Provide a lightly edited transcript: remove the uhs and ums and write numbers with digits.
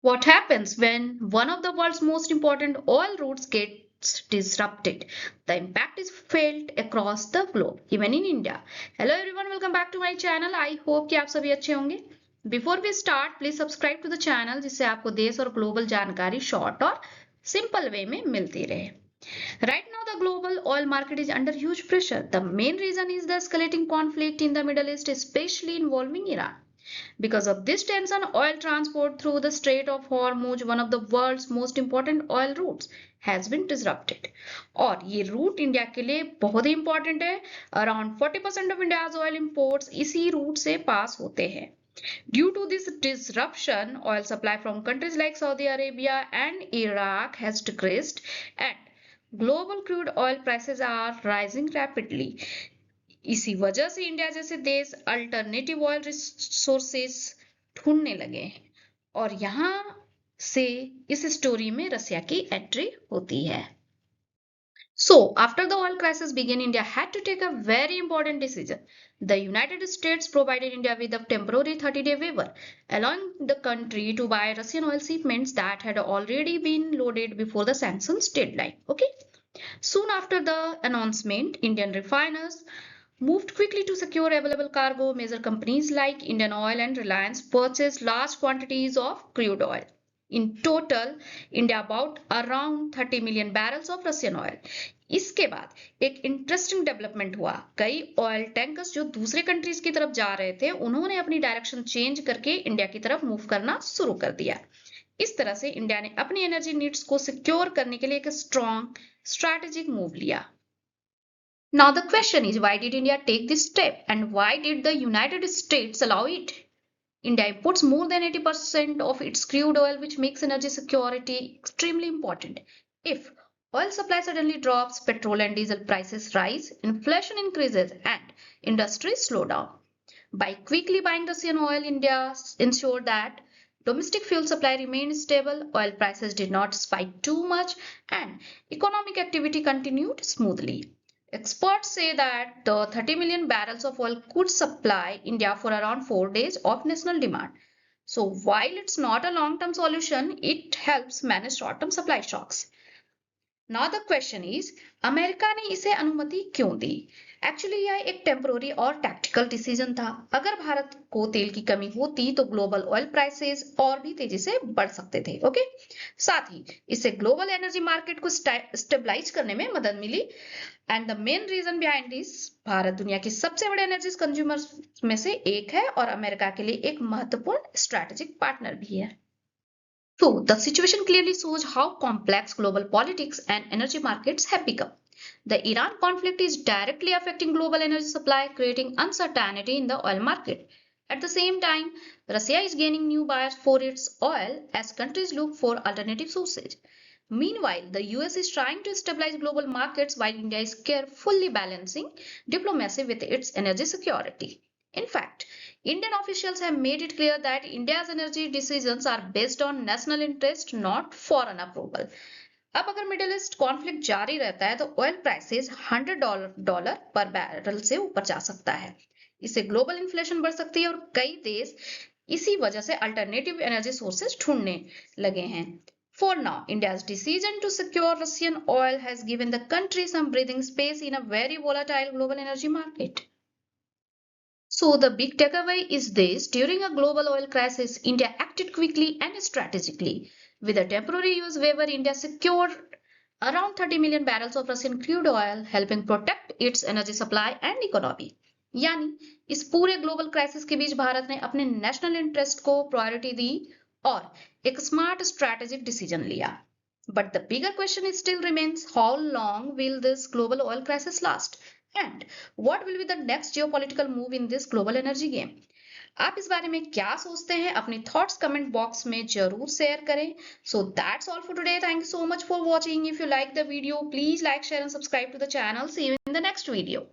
What happens when one of the world's most important oil routes gets disrupted? The impact is felt across the globe, even in India. Hello everyone, welcome back to my channel. I hope कि आप सभी अच्छे होंगे. Before we start, please subscribe to the channel जिससे आपको देश और global जानकारी शॉर्ट और सिंपल वे में मिलती रहे. Right now, the global oil market is under huge pressure. The main reason is the escalating conflict in the Middle East, especially involving Iran. Because of this tension, oil transport through the Strait of Hormuz, one of the world's most important oil routes, has been disrupted. और ये root India के लिए बहुत ही important है. Around 40% of India's oil imports इसी root से पास होते हैं. Due to this disruption, oil supply from countries like Saudi Arabia and Iraq has decreased, and global crude oil prices are rising rapidly. इसी वजह से इंडिया जैसे देश अल्टरनेटिव ऑयल रिसोर्सेस ढूंढने लगे और यहां से इस स्टोरी में रसिया की एंट्री होती है. So, after the oil crisis began, India had to take a very important decision. The United States provided India with a temporary 30-day waiver, allowing the country to buy Russian oil shipments that had already been loaded before the sanctions deadline. Okay. Soon after the announcement, Indian refiners moved quickly to secure available cargo. Major companies like Indian Oil and Reliance purchased large quantities of crude oil. In total, India bought around 30 million barrels of Russian oil. इसके बाद एक interesting development हुआ. कई oil tankers जो दूसरे countries की तरफ जा रहे थे उन्होंने अपनी डायरेक्शन चेंज करके इंडिया की तरफ मूव करना शुरू कर दिया. इस तरह से इंडिया ने अपनी एनर्जी नीड्स को सिक्योर करने के लिए एक स्ट्रॉन्ग स्ट्रैटेजिक मूव लिया. Now the question is, why did India take this step and why did the United States allow it? India imports more than 80% of its crude oil, which makes energy security extremely important. If oil supply suddenly drops, petrol and diesel prices rise, inflation increases, and industries slow down. By quickly buying Russian oil, India ensured that domestic fuel supply remained stable, oil prices did not spike too much, and economic activity continued smoothly. Experts say that the 30 million barrels of oil could supply India for around 4 days of national demand. So while it's not a long-term solution, it helps manage short-term supply shocks. Now the question is, America ने इसे अनुमति क्यों दी? Actually यह एक temporary और tactical decision था. अगर भारत को तेल की कमी होती तो ग्लोबल ऑयल प्राइसेस और भी तेजी से बढ़ सकते थे. ओके. साथ ही इससे ग्लोबल एनर्जी मार्केट को स्टेबलाइज करने में मदद मिली. And the main reason behind this, Bharat दुनिया की सबसे बड़े एनर्जी कंज्यूमर्स में से एक है और अमेरिका के लिए एक महत्वपूर्ण स्ट्रेटेजिक पार्टनर भी है. So, the situation clearly shows how complex global politics and energy markets have become. The Iran conflict is directly affecting global energy supply, creating uncertainty in the oil market. At the same time, Russia is gaining new buyers for its oil as countries look for alternative sources. Meanwhile, the US is trying to stabilize global markets while India is carefully balancing diplomacy with its energy security. In fact, Indian officials have made it clear that India's energy decisions are based on national interest, not foreign approval. अब अगर middle east conflict जारी रहता है तो oil prices $100 पर barrel से ऊपर जा सकता है. इससे ग्लोबल इन्फ्लेशन बढ़ सकती है और कई देश इसी वजह से अल्टरनेटिव एनर्जी सोर्सेज ढूंढने लगे हैं. For now, India's decision to secure Russian oil has given the country some breathing space in a very volatile global energy market. So the big takeaway is this: during a global oil crisis, India acted quickly and strategically. With a temporary use waiver, India secured around 30 million barrels of Russian crude oil, helping protect its energy supply and economy. यानी इस पूरे global crisis के बीच भारत ने अपने national interest को priority दी और एक smart strategic decision लिया. But the bigger question still remains: how long will this global oil crisis last? And what will be the next geopolitical move in this global energy game? आप इस बारे में क्या सोचते हैं? अपनी थॉट्स कमेंट बॉक्स में जरूर शेयर करें. So that's all for today. Thank you so much for watching. If you like the video, please like, share and subscribe to the channel. See you in the next video.